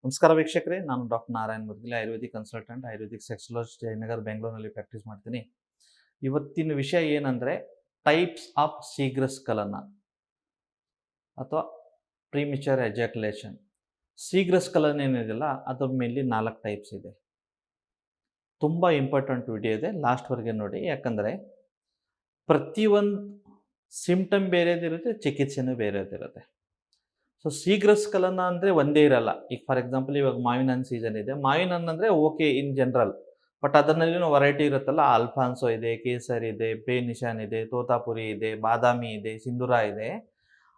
ನಮಸ್ಕಾರ ವೀಕ್ಷಕರೇ, ನಾನು doctor Narayan Moudgil, Ayurvedic consultant, Ayurvedic sexologist, Jayanagar, ಬೆಂಗಳೂರಿನಲ್ಲಿ ಪ್ರಾಕ್ಟೀಸ್ ಮಾಡ್ತೀನಿ. ಇವತ್ತಿನ ವಿಷಯ ಏನಂದರೆ ಟೈಪ್ಸ್ ಆಫ್ ಶೀಘ್ರಸ್ಖಲನ ಅಥವಾ ಪ್ರೀಮಿಚರ್ ಎಜಾಕ್ಯುಲೇಷನ್. ಶೀಘ್ರಸ್ಖಲನ ಏನಿದೆಯಲ್ಲ ಅದ್ರ ಮೇಲೆ 4 ಟೈಪ್ಸ್ ಇದೆ. ತುಂಬ ಇಂಪಾರ್ಟೆಂಟ್ ವಿಡಿಯೋ ಇದೆ, ಲಾಸ್ಟ್ವರೆಗೆ ನೋಡಿ. ಯಾಕಂದರೆ ಪ್ರತಿಯೊಂದು ಸಿಂಪ್ಟಮ್ ಬೇರೆದಿರುತ್ತೆ, ಚಿಕಿತ್ಸೆನೂ ಬೇರೆದಿರುತ್ತೆ. ಸೊ ಶೀಘ್ರಸ್ಖಲನ ಅಂದರೆ ಒಂದೇ ಇರಲ್ಲ. ಈಗ ಫಾರ್ ಎಕ್ಸಾಂಪಲ್ ಇವಾಗ ಮಾವಿನ ಹಣ್ಣು ಸೀಸನ್ ಇದೆ. ಮಾವಿನ ಹಣ್ಣು ಅಂದರೆ ಓಕೆ ಇನ್ ಜನರಲ್, ಬಟ್ ಅದರಲ್ಲಿನೂ ವೆರೈಟಿ ಇರುತ್ತಲ್ಲ. ಆಲ್ಫಾನ್ಸೋ ಇದೆ, ಕೇಸರ್ ಇದೆ, ಪೇ ನಿಶಾನ್ ಇದೆ, ತೋತಾಪುರಿ ಇದೆ, ಬಾದಾಮಿ ಇದೆ, ಸಿಂಧೂರ ಇದೆ.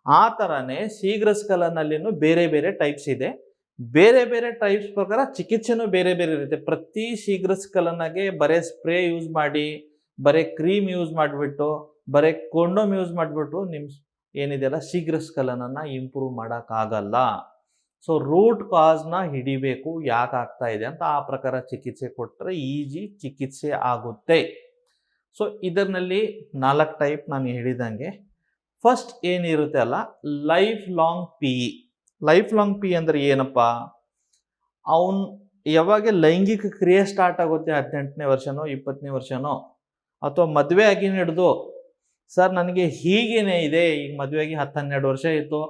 ಆ ಥರನೇ ಶೀಘ್ರಸ್ಖಲನಲ್ಲಿನೂ ಬೇರೆ ಬೇರೆ ಟೈಪ್ಸ್ ಇದೆ. ಬೇರೆ ಬೇರೆ ಟೈಪ್ಸ್ ಪ್ರಕಾರ ಚಿಕಿತ್ಸೆನೂ ಬೇರೆ ಬೇರೆ ಇರುತ್ತೆ. ಪ್ರತಿ ಶೀಘ್ರಸ್ಖಲನಗೆ ಬರೀ ಸ್ಪ್ರೇ ಯೂಸ್ ಮಾಡಿ, ಬರೀ ಕ್ರೀಮ್ ಯೂಸ್ ಮಾಡಿಬಿಟ್ಟು, ಬರೀ ಕೊಂಡೋಮ್ ಯೂಸ್ ಮಾಡಿಬಿಟ್ಟು ನಿಮ್ಮ ಏನಿದೆಯಲ್ಲ ಶೀಘ್ರಸ್ಖಲನನ ಇಂಪ್ರೂವ್ ಮಾಡೋಕ್ಕಾಗಲ್ಲ. ಸೊ ರೂಟ್ ಕಾಸ್ನ ಹಿಡಿಬೇಕು, ಯಾಕೆ ಆಗ್ತಾ ಇದೆ ಅಂತ. ಆ ಪ್ರಕಾರ ಚಿಕಿತ್ಸೆ ಕೊಟ್ಟರೆ ಈಜಿ ಚಿಕಿತ್ಸೆ ಆಗುತ್ತೆ. ಸೊ ಇದರಲ್ಲಿ 4 ಟೈಪ್ ನಾನು ಹೇಳಿದಂಗೆ. ಫಸ್ಟ್ ಏನಿರುತ್ತೆ ಅಲ್ಲ, life long P E. Life long P ಅಂದರೆ ಏನಪ್ಪ? ಅವನು ಯಾವಾಗ ಲೈಂಗಿಕ ಕ್ರಿಯೆ ಸ್ಟಾರ್ಟ್ ಆಗುತ್ತೆ, 18ನೇ ವರ್ಷನೋ 20ನೇ ವರ್ಷನೋ, ಅಥವಾ ಮದುವೆ ಆಗಿ ಹಿಡಿದು ಸರ್ ನನಗೆ ಹೀಗೇನೆ ಇದೆ, ಈಗ ಮದುವೆಯಾಗಿ 10-12 ವರ್ಷ ಇತ್ತು,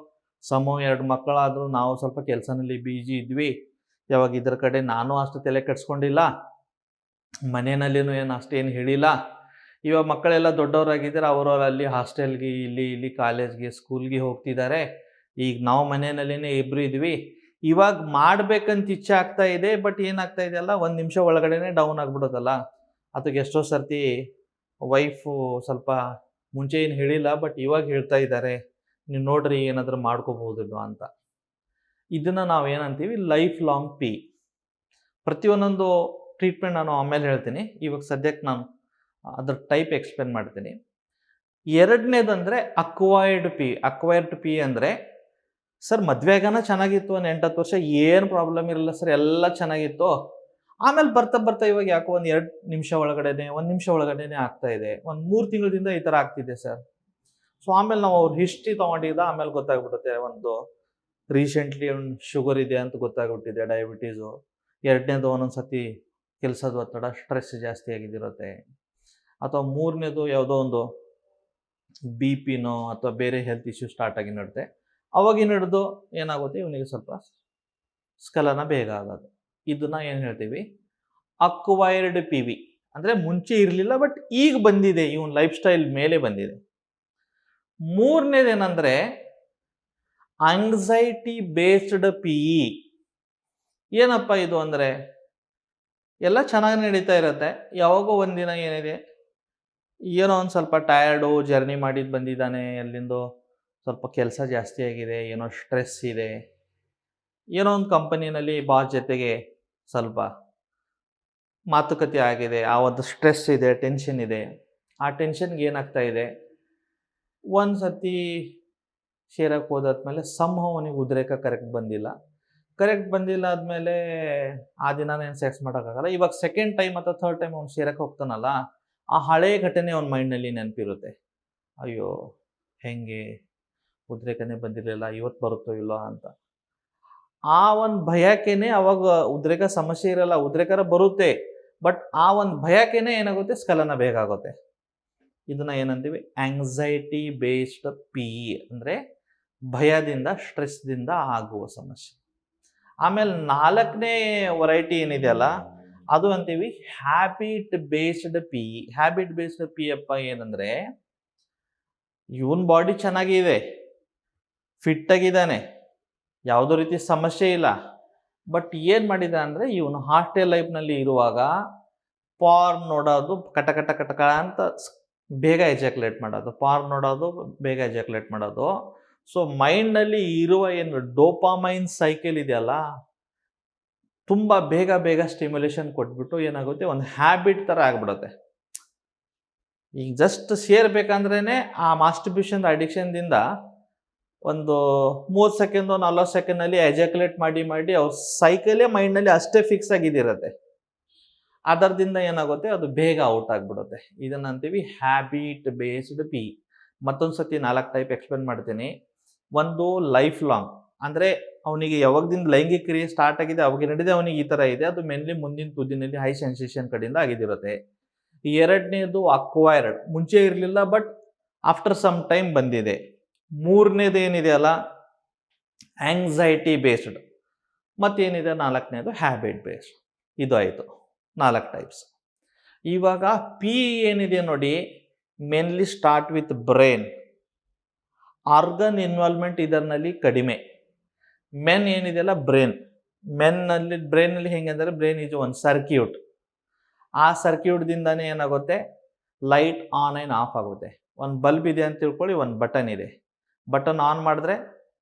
2 ಮಕ್ಕಳಾದರೂ, ನಾವು ಸ್ವಲ್ಪ ಕೆಲಸನಲ್ಲಿ ಬಿಜಿ ಇದ್ವಿ, ಯಾವಾಗ ಇದ್ರ ಕಡೆ ನಾನು ಅಷ್ಟು ತಲೆ ಕೆಡ್ಸ್ಕೊಂಡಿಲ್ಲ, ಮನೆಯಲ್ಲಿನೂ ಏನು ಅಷ್ಟೇನು ಹೇಳಿಲ್ಲ. ಇವಾಗ ಮಕ್ಕಳೆಲ್ಲ ದೊಡ್ಡವರಾಗಿದ್ದಾರೆ, ಅವರಲ್ಲಿ ಹಾಸ್ಟೆಲ್ಗೆ, ಇಲ್ಲಿ ಕಾಲೇಜ್ಗೆ, ಸ್ಕೂಲ್ಗೆ ಹೋಗ್ತಿದ್ದಾರೆ. ಈಗ ನಾವು ಮನೆಯಲ್ಲಿನೇ ಇಬ್ಬರು ಇದ್ವಿ. ಇವಾಗ ಮಾಡ್ಬೇಕಂತ ಇಚ್ಛೆ ಆಗ್ತಾ ಇದೆ, ಬಟ್ ಏನಾಗ್ತಾ ಇದೆಯಲ್ಲ, 1 ನಿಮಿಷ ಒಳಗಡೆನೆ ಡೌನ್ ಆಗಿಬಿಡೋದಲ್ಲ. ಅದಕ್ಕೆ ಎಷ್ಟೋ ಸರ್ತಿ ವೈಫು ಸ್ವಲ್ಪ ಮುಂಚೆ ಏನು ಹೇಳಿಲ್ಲ, ಬಟ್ ಇವಾಗ ಹೇಳ್ತಾ ಇದ್ದಾರೆ, ನೀವು ನೋಡ್ರಿ ಏನಾದರೂ ಮಾಡ್ಕೋಬಹುದಿಲ್ಲ ಅಂತ. ಇದನ್ನು ನಾವು ಏನಂತೀವಿ, ಲೈಫ್ ಲಾಂಗ್ ಪಿ. ಪ್ರತಿಯೊಂದೊಂದು ಟ್ರೀಟ್ಮೆಂಟ್ ನಾನು ಆಮೇಲೆ ಹೇಳ್ತೀನಿ. ಇವಾಗ ಸದ್ಯಕ್ಕೆ ನಾನು ಅದ್ರ ಟೈಪ್ ಎಕ್ಸ್ಪ್ಲೇನ್ ಮಾಡ್ತೀನಿ. ಎರಡನೇದಂದರೆ ಅಕ್ವೈರ್ಡ್ ಪಿ. ಅಕ್ವೈರ್ಡ್ ಪಿ ಅಂದರೆ, ಸರ್ ಮದುವೆಗಾನ ಚೆನ್ನಾಗಿತ್ತು, 8-10 ವರ್ಷ ಏನು ಪ್ರಾಬ್ಲಮ್ ಇರಲಿಲ್ಲ ಸರ್, ಎಲ್ಲ ಚೆನ್ನಾಗಿತ್ತು. ಆಮೇಲೆ ಬರ್ತಾ ಬರ್ತಾ ಇವಾಗ ಯಾಕೋ 2 ನಿಮಿಷ ಒಳಗಡೆನೆ, 1 ನಿಮಿಷ ಒಳಗಡೆನೆ ಆಗ್ತಾ ಇದೆ, 3 ತಿಂಗಳಿಂದ ಈ ಥರ ಆಗ್ತಿದೆ ಸರ್. ಸೊ ಆಮೇಲೆ ನಾವು ಅವ್ರ ಹಿಸ್ಟ್ರಿ ತೊಗೊಂಡಿದ್ದ, ಆಮೇಲೆ ಗೊತ್ತಾಗ್ಬಿಡುತ್ತೆ, ಒಂದು ರೀಸೆಂಟ್ಲಿ ಒಂದು ಶುಗರ್ ಇದೆ ಅಂತ ಗೊತ್ತಾಗ್ಬಿಟ್ಟಿದೆ, ಡಯಾಬಿಟೀಸು. ಎರಡನೇದು ಒಂದೊಂದು ಸತಿ ಕೆಲಸದ ಒತ್ತಡ, ಸ್ಟ್ರೆಸ್ ಜಾಸ್ತಿ ಆಗಿದಿರುತ್ತೆ. ಅಥವಾ ಮೂರನೇದು ಯಾವುದೋ ಒಂದು ಬಿ ಪಿನೋ ಅಥವಾ ಬೇರೆ ಹೆಲ್ತ್ ಇಶ್ಯೂ ಸ್ಟಾರ್ಟ್ ಆಗಿ ನಡುತ್ತೆ. ಅವಾಗಿನ ಹಿಡಿದು ಏನಾಗುತ್ತೆ, ಇವನಿಗೆ ಸ್ವಲ್ಪ ಸ್ಖಲನ ಬೇಗ ಆಗೋದು. ಇದನ್ನ ಏನು ಹೇಳ್ತೀವಿ, ಅಕ್ವೈರ್ಡ್ ಪಿ ವಿ. ಅಂದರೆ ಮುಂಚೆ ಇರಲಿಲ್ಲ, ಬಟ್ ಈಗ ಬಂದಿದೆ, ಇವನ್ ಲೈಫ್ ಸ್ಟೈಲ್ ಮೇಲೆ ಬಂದಿದೆ. ಮೂರನೇದೇನೆಂದರೆ ಆಂಗ್ಸೈಟಿ ಬೇಸ್ಡ್ ಪಿ ಇ. ಏನಪ್ಪ ಇದು ಅಂದರೆ, ಎಲ್ಲ ಚೆನ್ನಾಗಿ ನಡೀತಾ ಇರುತ್ತೆ, ಯಾವಾಗೋ ಒಂದಿನ ಏನಿದೆ, ಏನೋ ಒಂದು ಸ್ವಲ್ಪ ಟಯರ್ಡು, ಜರ್ನಿ ಮಾಡಿದ್ದು ಬಂದಿದ್ದಾನೆ, ಎಲ್ಲಿಂದೋ ಸ್ವಲ್ಪ ಕೆಲಸ ಜಾಸ್ತಿ ಆಗಿದೆ, ಏನೋ ಸ್ಟ್ರೆಸ್ ಇದೆ, ಏನೋ ಒಂದು ಕಂಪನಿನಲ್ಲಿ ಬಾಸ್ ಜೊತೆಗೆ ಸ್ವಲ್ಪ ಮಾತುಕತೆ ಆಗಿದೆ, ಆ ಒಂದು ಸ್ಟ್ರೆಸ್ ಇದೆ, ಟೆನ್ಷನ್ ಇದೆ. ಆ ಟೆನ್ಷನ್ಗೆ ಏನಾಗ್ತಾ ಇದೆ, ಒಂದು ಸತಿ ಸೇರಕ್ಕೆ ಹೋದಾದ್ಮೇಲೆ ಅವನಿಗೆ ಉದ್ರೇಕ ಕರೆಕ್ಟ್ ಬಂದಿಲ್ಲ ಆದಮೇಲೆ ಆ ದಿನ ಸೆಕ್ಸ್ ಮಾಡೋಕ್ಕಾಗಲ್ಲ. ಇವಾಗ ಸೆಕೆಂಡ್ ಟೈಮ್ ಅಥವಾ ಥರ್ಡ್ ಟೈಮ್ ಅವ್ನು ಸೇರಕ್ಕೆ ಹೋಗ್ತಾನಲ್ಲ, ಆ ಹಳೆಯ ಘಟನೆ ಅವನ ಮೈಂಡ್ನಲ್ಲಿ ನೆನಪಿರುತ್ತೆ. ಅಯ್ಯೋ ಹೆಂಗೆ ಉದ್ರೇಕನೇ ಬಂದಿರಲಿಲ್ಲ, ಇವತ್ತು ಬರುತ್ತೋ ಇಲ್ಲೋ ಅಂತ. ಆ ಒಂದು ಭಯಕ್ಕೇನೆ ಅವಾಗ ಉದ್ರೇಕ ಸಮಸ್ಯೆ ಇರಲ್ಲ, ಉದ್ರೇಕರ ಬರುತ್ತೆ, ಬಟ್ ಆ ಒಂದು ಭಯಕ್ಕೇನೆ ಏನಾಗುತ್ತೆ, ಸ್ಖಲನ ಬೇಗ ಆಗುತ್ತೆ. ಇದನ್ನ ಏನಂತೀವಿ, ಆಂಗ್ಸೈಟಿ ಬೇಸ್ಡ್ ಪಿ ಇ. ಅಂದರೆ ಭಯದಿಂದ, ಸ್ಟ್ರೆಸ್ದಿಂದ ಆಗುವ ಸಮಸ್ಯೆ. ಆಮೇಲೆ 4ನೇ ವೆರೈಟಿ ಏನಿದೆಯಲ್ಲ, ಅದು ಅಂತೀವಿ habit based P E. Habit based P ಅಪ್ಪ ಏನಂದರೆ, ಇವನ್ ಬಾಡಿ ಚೆನ್ನಾಗಿದೆ, ಫಿಟ್ ಆಗಿದ್ದಾನೆ, ಯಾವುದೋ ರೀತಿ ಸಮಸ್ಯೆ ಇಲ್ಲ, ಬಟ್ ಏನು ಮಾಡಿದ ಅಂದರೆ, ಇವನು ಹಾಸ್ಟೆಲ್ ಲೈಫ್ನಲ್ಲಿ ಇರುವಾಗ ಪಾರ್ನ್ ನೋಡೋದು, ಕಟ ಅಂತ ಬೇಗ ಎಜಾಕ್ಯುಲೇಟ್ ಮಾಡೋದು, ಪಾರ್ನ್ ನೋಡೋದು, ಬೇಗ ಎಜಾಕ್ಯುಲೇಟ್ ಮಾಡೋದು. ಸೊ ಮೈಂಡ್ನಲ್ಲಿ ಇರುವ ಏನು ಡೋಪಾಮೈನ್ ಸೈಕಲ್ ಇದೆಯಲ್ಲ, ತುಂಬ ಬೇಗ ಸ್ಟಿಮ್ಯುಲೇಷನ್ ಕೊಟ್ಬಿಟ್ಟು ಏನಾಗುತ್ತೆ, ಒಂದು ಹ್ಯಾಬಿಟ್ ಥರ ಆಗಿಬಿಡುತ್ತೆ. ಈಗ ಜಸ್ಟ್ ಸೇರ್ಬೇಕಂದ್ರೇ ಆ ಮಾಸ್ಟರ್ಬ್ಯೂಷನ್ ಅಡಿಕ್ಷನ್ದಿಂದ ಒಂದು 30 ಸೆಕೆಂಡು 40 ಸೆಕೆಂಡ್ನಲ್ಲಿ ಎಜಾಕ್ಯುಲೇಟ್ ಮಾಡಿ ಅವ್ರ ಸೈಕಲೇ ಮೈಂಡ್ನಲ್ಲಿ ಅಷ್ಟೇ ಫಿಕ್ಸ್ ಆಗಿದ್ದಿರುತ್ತೆ. ಅದರದಿಂದ ಏನಾಗುತ್ತೆ, ಅದು ಬೇಗ ಔಟ್ ಆಗಿಬಿಡುತ್ತೆ. ಇದನ್ನ ಅಂತೀವಿ ಹ್ಯಾಬಿಟ್ ಬೇಸ್ಡ್ ಪಿ. ಮತ್ತೊಂದು ಸತಿ 4 ಟೈಪ್ ಎಕ್ಸ್ಪ್ಲೇನ್ ಮಾಡ್ತೀನಿ. ಒಂದು ಲೈಫ್ ಲಾಂಗ್, ಅಂದರೆ ಅವನಿಗೆ ಯಾವಾಗದಿಂದ ಲೈಂಗಿಕ ಕ್ರಿಯೆ ಸ್ಟಾರ್ಟ್ ಆಗಿದೆ ಅವಾಗ ನಡೆದೇ ಅವನಿಗೆ ಈ ಥರ ಇದೆ, ಅದು ಮೇನ್ಲಿ ಮುಂದಿನ ತುದಿನಲ್ಲಿ ಹೈ ಸೆನ್ಸೇಷನ್ ಕಡೆಯಿಂದ ಆಗಿದಿರುತ್ತೆ. ಎರಡನೇದು ಅಕ್ವೈರ್ಡ್, ಮುಂಚೆ ಇರಲಿಲ್ಲ ಬಟ್ ಆಫ್ಟರ್ ಸಮ್ ಟೈಮ್ ಬಂದಿದೆ. ಮೂರನೇದು ಏನಿದೆಯಲ್ಲ ಆಂಗ್ಸೈಟಿ ಬೇಸ್ಡ್, ಮತ್ತೇನಿದೆ ನಾಲ್ಕನೇದು ಹ್ಯಾಬಿಟ್ ಬೇಸ್ಡ್. ಇದು ಆಯಿತು 4 ಟೈಪ್ಸ್. ಇವಾಗ ಪಿ ಏನಿದೆ ನೋಡಿ, mainly start with brain. Organ involvement ಇದರಲ್ಲಿ ಕಡಿಮೆ. ಮೆನ್ ಏನಿದೆಯಲ್ಲ ಬ್ರೈನಲ್ಲಿ ಹೆಂಗೆ ಅಂದರೆ ಬ್ರೈನ್ ಈಸ್ ಒಂದು ಸರ್ಕ್ಯೂಟ್. ಆ ಸರ್ಕ್ಯೂಟ್ದಿಂದನೇ ಏನಾಗುತ್ತೆ, ಲೈಟ್ ಆನ್ ಆ್ಯಂಡ್ ಆಫ್ ಆಗುತ್ತೆ. ಒಂದು ಬಲ್ಬ್ ಇದೆ ಅಂತ ತಿಳ್ಕೊಳ್ಳಿ, ಒಂದು ಬಟನ್ ಇದೆ. ಬಟನ್ ಆನ್ ಮಾಡಿದ್ರೆ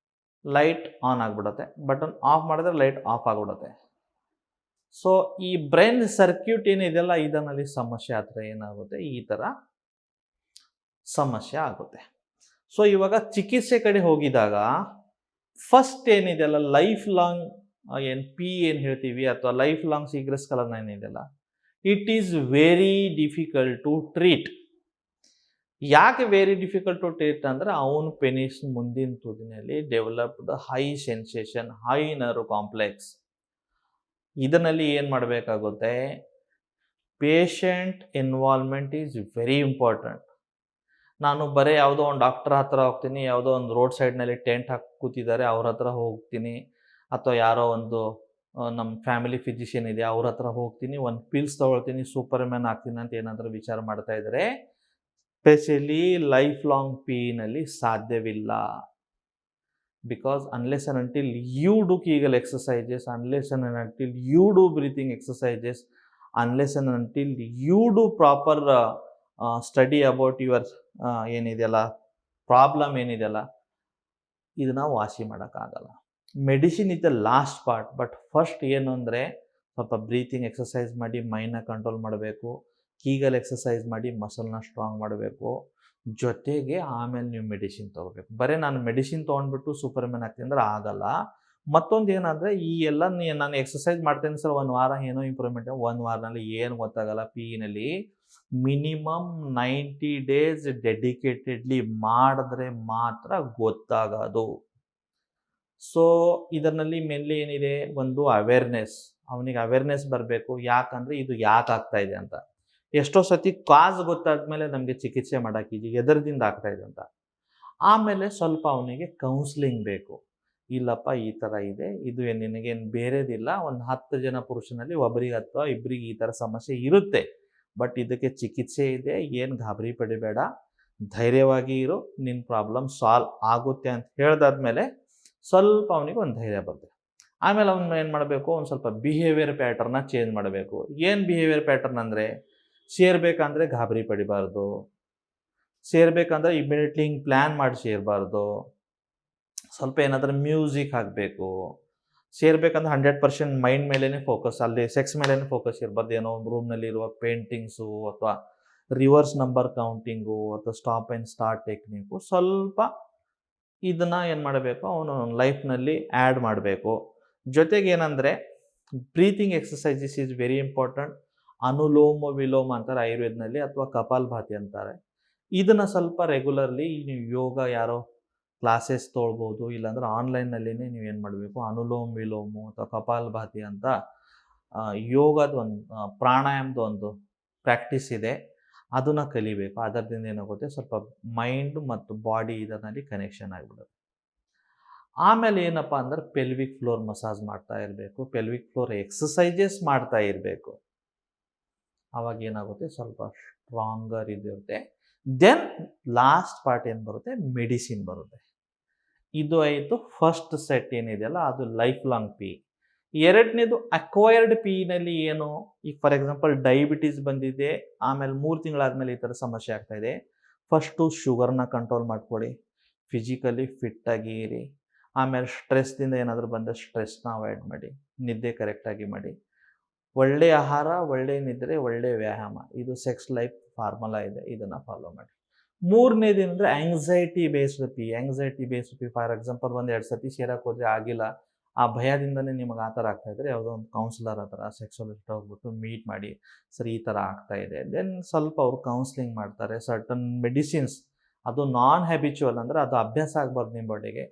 ಲೈಟ್ ಆನ್ ಆಗಿಬಿಡುತ್ತೆ, ಬಟನ್ ಆಫ್ ಮಾಡಿದ್ರೆ ಲೈಟ್ ಆಫ್ ಆಗಿಬಿಡುತ್ತೆ. ಸೊ ಈ ಬ್ರೈನ್ ಸರ್ಕ್ಯೂಟ್ ಏನಿದೆಯಲ್ಲ ಇದರಲ್ಲಿ ಸಮಸ್ಯೆ ಆದರೆ ಏನಾಗುತ್ತೆ, ಈ ಥರ ಸಮಸ್ಯೆ ಆಗುತ್ತೆ. ಸೊ ಇವಾಗ ಚಿಕಿತ್ಸೆ ಕಡೆ ಹೋಗಿದಾಗ ಫಸ್ಟ್ ಏನಿದೆಯಲ್ಲ ಲೈಫ್ ಲಾಂಗ್ ಏನು ಹೇಳ್ತೀವಿ ಅಥವಾ ಲೈಫ್ ಲಾಂಗ್ ಸೀಗ್ರೆಸ್ ಕಲರ್ನ ಏನಿದೆಯಲ್ಲ, it is very difficult to treat. ಯಾಕೆ ವೆರಿ ಡಿಫಿಕಲ್ಟ್ ಟು ಟ್ರೀಟ್ ಅಂದರೆ ಅವನು ಪೆನಿಸ್ ಮುಂದಿನ ತುದಿನಲ್ಲಿ developed high sensation, high nerve complex. ಇದರಲ್ಲಿ ಏನು ಮಾಡಬೇಕಾಗುತ್ತೆ, patient involvement is very important. ನಾನು ಬರೀ ಯಾವುದೋ ಒಂದು ಡಾಕ್ಟರ್ ಹತ್ರ ಹೋಗ್ತೀನಿ, ಯಾವುದೋ ಒಂದು ರೋಡ್ ಸೈಡ್ನಲ್ಲಿ ಟೆಂಟ್ ಹಾಕಿ ಕೂತಿದ್ದಾರೆ ಅವ್ರ ಹತ್ರ ಹೋಗ್ತೀನಿ, ಅಥವಾ ಯಾರೋ ಒಂದು ನಮ್ಮ ಫ್ಯಾಮಿಲಿ ಫಿಸಿಷಿಯನ್ ಇದೆ ಅವ್ರ ಹತ್ರ ಹೋಗ್ತೀನಿ, ಒಂದು ಪಿಲ್ಸ್ ತೊಗೊಳ್ತೀನಿ, ಸೂಪರ್ ಮ್ಯಾನ್ ಆಗ್ತೀನಿ ಅಂತ ಏನಾದರೂ ವಿಚಾರ ಮಾಡ್ತಾ ಇದ್ದರೆ ಸ್ಪೆಷಲಿ ಲೈಫ್ ಲಾಂಗ್ ಪಿನಲ್ಲಿ ಸಾಧ್ಯವಿಲ್ಲ. Because unless and until you do Kegel exercises, unless and until you do breathing exercises, unless and until you do proper study about your ಏನಿದೆಯಲ್ಲ ಪ್ರಾಬ್ಲಮ್ ಏನಿದೆಯಲ್ಲ, ಇದನ್ನ ವಾಸಿ ಮಾಡೋಕ್ಕಾಗಲ್ಲ. Medicine is the last part. But first ಏನು ಅಂದರೆ ಸ್ವಲ್ಪ breathing exercise ಮಾಡಿ ಮೈಂಡ್ನ control ಮಾಡಬೇಕು, ಕೀಗಲ್ ಎಕ್ಸಸೈಸ್ ಮಾಡಿ ಮಸಲ್ನ ಸ್ಟ್ರಾಂಗ್ ಮಾಡಬೇಕು, ಜೊತೆಗೆ ಆಮೇಲೆ ನೀವು ಮೆಡಿಸಿನ್ ತೊಗೋಬೇಕು. ಬರೀ ನಾನು ಮೆಡಿಸಿನ್ ತೊಗೊಂಡ್ಬಿಟ್ಟು ಸೂಪರ್ ಮ್ಯಾನ್ ಆಗ್ತೀನಿ ಅಂದ್ರೆ ಆಗಲ್ಲ. ಮತ್ತೊಂದು ಏನಂದರೆ ಈ ಎಲ್ಲ ನಾನು ಎಕ್ಸಸೈಸ್ ಮಾಡ್ತೇನೆ ಸರ್, 1 ವಾರ ಏನೋ ಇಂಪ್ರೂವ್ಮೆಂಟ್, 1 ವಾರದಲ್ಲಿ ಏನು ಗೊತ್ತಾಗಲ್ಲ. ಪಿನಲ್ಲಿ ಮಿನಿಮಮ್ 90 ಡೇಸ್ ಡೆಡಿಕೇಟೆಡ್ಲಿ ಮಾಡಿದ್ರೆ ಮಾತ್ರ ಗೊತ್ತಾಗೋದು. ಸೊ ಇದರಲ್ಲಿ ಮೇನ್ಲಿ ಏನಿದೆ, ಒಂದು ಅವೇರ್ನೆಸ್. ಅವನಿಗೆ ಅವೇರ್ನೆಸ್ ಬರಬೇಕು, ಯಾಕಂದರೆ ಇದು ಯಾಕೆ ಆಗ್ತಾ ಇದೆ ಅಂತ. ಎಷ್ಟೋ ಸತಿ ಕಾಸ್ ಗೊತ್ತಾದ್ಮೇಲೆ ನಮಗೆ ಚಿಕಿತ್ಸೆ ಮಾಡೋಕ್ಕಿದೆ, ಎದರದಿಂದ ಆಗ್ತಾ ಇದೆ ಅಂತ. ಆಮೇಲೆ ಸ್ವಲ್ಪ ಅವನಿಗೆ ಕೌನ್ಸ್ಲಿಂಗ್ ಬೇಕು. ಇಲ್ಲಪ್ಪ ಈ ಥರ ಇದೆ, ಇದು ನಿನಗೇನು ಬೇರೆದಿಲ್ಲ, ಒಂದು 10 ಜನ ಪುರುಷನಲ್ಲಿ ಒಬ್ಬರಿಗೆ ಅಥವಾ ಇಬ್ಬರಿಗೆ ಈ ಥರ ಸಮಸ್ಯೆ ಇರುತ್ತೆ, ಬಟ್ ಇದಕ್ಕೆ ಚಿಕಿತ್ಸೆ ಇದೆ, ಏನು ಗಾಬರಿ ಪಡಿಬೇಡ, ಧೈರ್ಯವಾಗಿ ಇರು, ನಿನ್ನ ಪ್ರಾಬ್ಲಮ್ ಸಾಲ್ವ್ ಆಗುತ್ತೆ ಅಂತ ಹೇಳ್ದಾದ್ಮೇಲೆ ಸ್ವಲ್ಪ ಅವನಿಗೆ ಒಂದು ಧೈರ್ಯ ಬರುತ್ತೆ. ಆಮೇಲೆ ಅವನು ಏನು ಮಾಡಬೇಕು, ಒಂದು ಸ್ವಲ್ಪ ಬಿಹೇವಿಯರ್ ಪ್ಯಾಟರ್ನ ಚೇಂಜ್ ಮಾಡಬೇಕು. ಏನು ಬಿಹೇವಿಯರ್ ಪ್ಯಾಟರ್ನ್ ಅಂದರೆ, ಸೇರಬೇಕಂದ್ರೆ ಗಾಬರಿ ಪಡಿಬಾರ್ದು, ಸೇರಬೇಕಂದ್ರೆ ಇಮಿಡಿಯೇಟ್ಲಿ ಹಿಂಗೆ ಪ್ಲ್ಯಾನ್ ಮಾಡಿ ಸೇರಬಾರ್ದು, ಸ್ವಲ್ಪ ಏನಾದರೂ ಮ್ಯೂಸಿಕ್ ಹಾಕಬೇಕು. ಸೇರಬೇಕಂದ್ರೆ 100% ಮೈಂಡ್ ಮೇಲೇ ಫೋಕಸ್, ಅಲ್ಲಿ ಸೆಕ್ಸ್ ಮೇಲೇ ಫೋಕಸ್ ಇರಬಾರ್ದು. ಏನೋ ರೂಮ್ನಲ್ಲಿರುವ ಪೇಂಟಿಂಗ್ಸು ಅಥವಾ ರಿವರ್ಸ್ ನಂಬರ್ ಕೌಂಟಿಂಗು ಅಥವಾ ಸ್ಟಾಪ್ ಆ್ಯಂಡ್ ಸ್ಟಾರ್ಟ್ ಟೆಕ್ನಿಕು ಸ್ವಲ್ಪ ಇದನ್ನು ಏನು ಮಾಡಬೇಕು, ಅವನು ಲೈಫ್ನಲ್ಲಿ ಆ್ಯಡ್ ಮಾಡಬೇಕು. ಜೊತೆಗೆ ಏನಂದರೆ breathing exercises is very important. Anuloma viloma ಅಂತಾರೆ ಆಯುರ್ವೇದನಲ್ಲಿ, ಅಥವಾ ಕಪಾಲಭಾತಿ ಅಂತಾರೆ. ಇದನ್ನು ಸ್ವಲ್ಪ ರೆಗ್ಯುಲರ್ಲಿ ನೀವು ಯೋಗ ಯಾರೋ ಕ್ಲಾಸಸ್ ತೊಗೊಳ್ಬೋದು, ಇಲ್ಲಾಂದ್ರೆ ಆನ್ಲೈನ್ನಲ್ಲೇ ನೀವು ಏನು ಮಾಡಬೇಕು, ಅನುಲೋಮ ವಿಲೋಮ ಅಥವಾ ಕಪಾಲಭಾತಿ ಅಂತ ಯೋಗದ ಒಂದು ಪ್ರಾಣಾಯಾಮದ ಒಂದು ಪ್ರಾಕ್ಟೀಸ್ ಇದೆ, ಅದನ್ನು ಕಲಿಬೇಕು. ಅದರಿಂದ ಏನಾಗುತ್ತೆ, ಸ್ವಲ್ಪ ಮೈಂಡು ಮತ್ತು ಬಾಡಿ ಇದರಲ್ಲಿ ಕನೆಕ್ಷನ್ ಆಗಿಬಿಡುತ್ತೆ. ಆಮೇಲೆ ಏನಪ್ಪ ಅಂದ್ರೆ ಪೆಲ್ವಿಕ್ ಫ್ಲೋರ್ ಮಸಾಜ್ ಮಾಡ್ತಾ ಇರಬೇಕು, ಪೆಲ್ವಿಕ್ ಫ್ಲೋರ್ ಎಕ್ಸಸೈಜಸ್ ಮಾಡ್ತಾ ಇರಬೇಕು. ಆವಾಗ ಏನಾಗುತ್ತೆ, ಸ್ವಲ್ಪ ಸ್ಟ್ರಾಂಗರ್ ಇದಿರುತ್ತೆ. ದೆನ್ ಲಾಸ್ಟ್ ಪಾರ್ಟ್ ಏನು ಬರುತ್ತೆ, ಮೆಡಿಸಿನ್ ಬರುತ್ತೆ. ಇದು ಆಯಿತು ಫಸ್ಟ್ ಸೆಟ್ ಏನಿದೆಯಲ್ಲ, ಅದು ಲೈಫ್ ಲಾಂಗ್ ಪಿ. ಎರಡನೇದು ಅಕ್ವೈರ್ಡ್ ಪಿನಲ್ಲಿ ಏನು, ಈಗ ಫಾರ್ ಎಕ್ಸಾಂಪಲ್ ಡಯಾಬಿಟೀಸ್ ಬಂದಿದೆ, ಆಮೇಲೆ 3 ತಿಂಗಳಾದಮೇಲೆ ಈ ಥರ ಸಮಸ್ಯೆ ಆಗ್ತಾಯಿದೆ. ಫಸ್ಟು ಶುಗರ್ನ ಕಂಟ್ರೋಲ್ ಮಾಡ್ಕೊಳ್ಳಿ, ಫಿಸಿಕಲಿ ಫಿಟ್ಟಾಗಿ ಇರಿ. ಆಮೇಲೆ ಸ್ಟ್ರೆಸ್ದಿಂದ ಏನಾದರೂ ಬಂದರೆ ಸ್ಟ್ರೆಸ್ನ ಅವಾಯ್ಡ್ ಮಾಡಿ, ನಿದ್ದೆ ಕರೆಕ್ಟಾಗಿ ಮಾಡಿ, ಒಳ್ಳೆಯ ಆಹಾರ, ಒಳ್ಳೆಯ ನಿದ್ರೆ, ಒಳ್ಳೆಯ ವ್ಯಾಯಾಮ, ಇದು ಸೆಕ್ಸ್ ಲೈಫ್ ಫಾರ್ಮುಲಾ ಇದೆ, ಇದನ್ನು ಫಾಲೋ ಮಾಡಿ. ಮೂರನೇದೇನೆಂದರೆ anxiety based P. Anxiety based P for example 1-2 ಸತಿ ಸೇರಕ್ಕೆ ಹೋದರೆ ಆಗಿಲ್ಲ, ಆ ಭಯದಿಂದನೇ ನಿಮಗೆ ಆ ಥರ ಆಗ್ತಾಯಿದ್ರೆ ಯಾವುದೋ ಒಂದು ಕೌನ್ಸಿಲರ್ ಹತ್ರ ಸೆಕ್ಸುವಲಿಸ್ಟ್ ಹೋಗ್ಬಿಟ್ಟು ಮೀಟ್ ಮಾಡಿ, ಸರಿ ಈ ಥರ ಆಗ್ತಾಯಿದೆ. ದೆನ್ ಸ್ವಲ್ಪ ಅವರು ಕೌನ್ಸ್ಲಿಂಗ್ ಮಾಡ್ತಾರೆ. ಸರ್ಟನ್ ಮೆಡಿಸಿನ್ಸ್, ಅದು ನಾನ್ ಹ್ಯಾಬಿಚುವಲ್ ಅಂದರೆ ಅದು ಅಭ್ಯಾಸ ಆಗಬಾರ್ದು ನಿಮ್ಮ ಬಾಡಿಗೆ,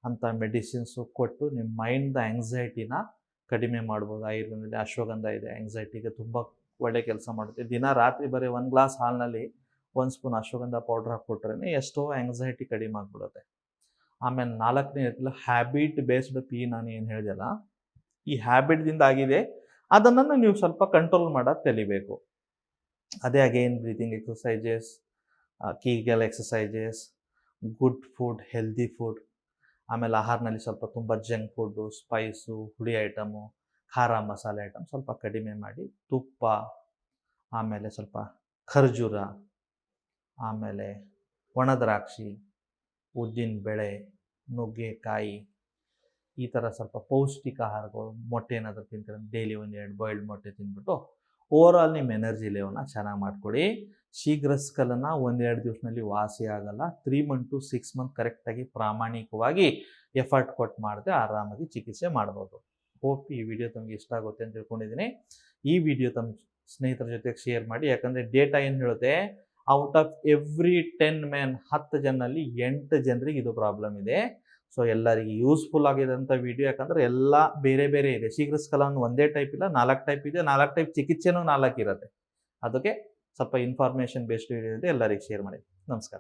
ಅಂಥ ಮೆಡಿಸಿನ್ಸು ಕೊಟ್ಟು ನಿಮ್ಮ ಮೈಂಡ್ ಆ್ಯಂಗ್ಸೈಟಿನ ಕಡಿಮೆ ಮಾಡ್ಬೋದು. ಆಯುರ್ವೇದದಲ್ಲಿ ಅಶ್ವಗಂಧ ಇದೆ, ಆ್ಯಂಗ್ಸೈಟಿಗೆ ತುಂಬ ಒಳ್ಳೆ ಕೆಲಸ ಮಾಡುತ್ತೆ. ದಿನ ರಾತ್ರಿ ಬರೀ 1 ಗ್ಲಾಸ್ ಹಾಲಿನಲ್ಲಿ 1 ಸ್ಪೂನ್ ಅಶ್ವಗಂಧ ಪೌಡ್ರ್ ಹಾಕ್ಬಿಟ್ರೆ ಎಷ್ಟೋ ಆ್ಯಂಗ್ಸೈಟಿ ಕಡಿಮೆ ಆಗಿಬಿಡುತ್ತೆ. ಆಮೇಲೆ 4ನೇ ಹ್ಯಾಬಿಟ್ ಬೇಸ್ಡ್ ಪಿ ನಾನು ಏನು ಹೇಳಿದೆಲ್ಲ, ಈ ಹ್ಯಾಬಿಟ್ದಿಂದ ಆಗಿದೆ, ಅದನ್ನು ನೀವು ಸ್ವಲ್ಪ ಕಂಟ್ರೋಲ್ ಮಾಡೋದು ಕಲಿಬೇಕು. ಅದೇ again breathing exercises, Kegel exercises, good food, healthy food. ಆಮೇಲೆ ಆಹಾರದಲ್ಲಿ ಸ್ವಲ್ಪ ತುಂಬ ಜಂಕ್ ಫುಡ್ಡು, ಸ್ಪೈಸು, ಹುಳಿ ಐಟಮು, ಖಾರ ಮಸಾಲೆ ಐಟಮ್ ಸ್ವಲ್ಪ ಕಡಿಮೆ ಮಾಡಿ, ತುಪ್ಪ, ಆಮೇಲೆ ಸ್ವಲ್ಪ ಖರ್ಜೂರ, ಆಮೇಲೆ ಒಣ ದ್ರಾಕ್ಷಿ, ಉದ್ದಿನ ಬೇಳೆ, ನುಗ್ಗೆಕಾಯಿ, ಈ ಥರ ಸ್ವಲ್ಪ ಪೌಷ್ಟಿಕ ಆಹಾರಗಳು, ಮೊಟ್ಟೆ ಏನಾದರೂ ತಿಂತಾರೆ, ಡೈಲಿ 1-2 ಬಾಯ್ಲ್ಡ್ ಮೊಟ್ಟೆ ತಿಂದ್ಬಿಟ್ಟು ಓವರಾಲ್ ನಿಮ್ಮ ಎನರ್ಜಿ ಲೆವೆಲ್ನ ಚೆನ್ನಾಗಿ ಮಾಡಿಕೊಡಿ. ಶೀಘ್ರ ಸ್ಖಲನ 1-2 ದಿವಸದಲ್ಲಿ ವಾಸಿ ಆಗಲ್ಲ. 3 ಮಂತ್ ಟು 6 ಮಂತ್ ಕರೆಕ್ಟಾಗಿ ಪ್ರಾಮಾಣಿಕವಾಗಿ ಎಫರ್ಟ್ ಕೊಟ್ಟು ಮಾಡಿದ್ರೆ ಆರಾಮಾಗಿ ಚಿಕಿತ್ಸೆ ಮಾಡ್ಬೋದು. ಹೋಪ್ ಈ ವಿಡಿಯೋ ತಮಗೆ ಇಷ್ಟ ಆಗುತ್ತೆ ಅಂತ ತಿಳ್ಕೊಂಡಿದ್ದೀನಿ. ಈ ವಿಡಿಯೋ ತಮ್ಮ ಸ್ನೇಹಿತರ ಜೊತೆಗೆ ಶೇರ್ ಮಾಡಿ. ಯಾಕಂದರೆ ಡೇಟಾ ಏನು ಹೇಳುತ್ತೆ, ಔಟ್ ಆಫ್ ಎವ್ರಿ 10 men 10 ಜನರಲ್ಲಿ 8 ಜನರಿಗೆ ಇದು ಪ್ರಾಬ್ಲಮ್ ಇದೆ. ಸೊ ಎಲ್ಲರಿಗೆ ಯೂಸ್ಫುಲ್ ಆಗಿದೆ ಅಂತ ವಿಡಿಯೋ. ಯಾಕಂದರೆ ಎಲ್ಲ ಬೇರೆ ಬೇರೆ ಇದೆ. ಶೀಘ್ರ ಸ್ಖಲನ ಒಂದೇ ಟೈಪ್ ಇಲ್ಲ, 4 ಟೈಪ್ ಇದೆ. 4 ಟೈಪ್ ಚಿಕಿತ್ಸೆನೂ 4 ಇರುತ್ತೆ. ಅದಕ್ಕೆ ಸ್ವಲ್ಪ ಇನ್ಫಾರ್ಮೇಷನ್ ಬೇಸ್ಡ್ ವಿಡಿಯೋ ಇದೆ, ಎಲ್ಲರಿಗೆ ಶೇರ್ ಮಾಡಿ. ನಮಸ್ಕಾರ.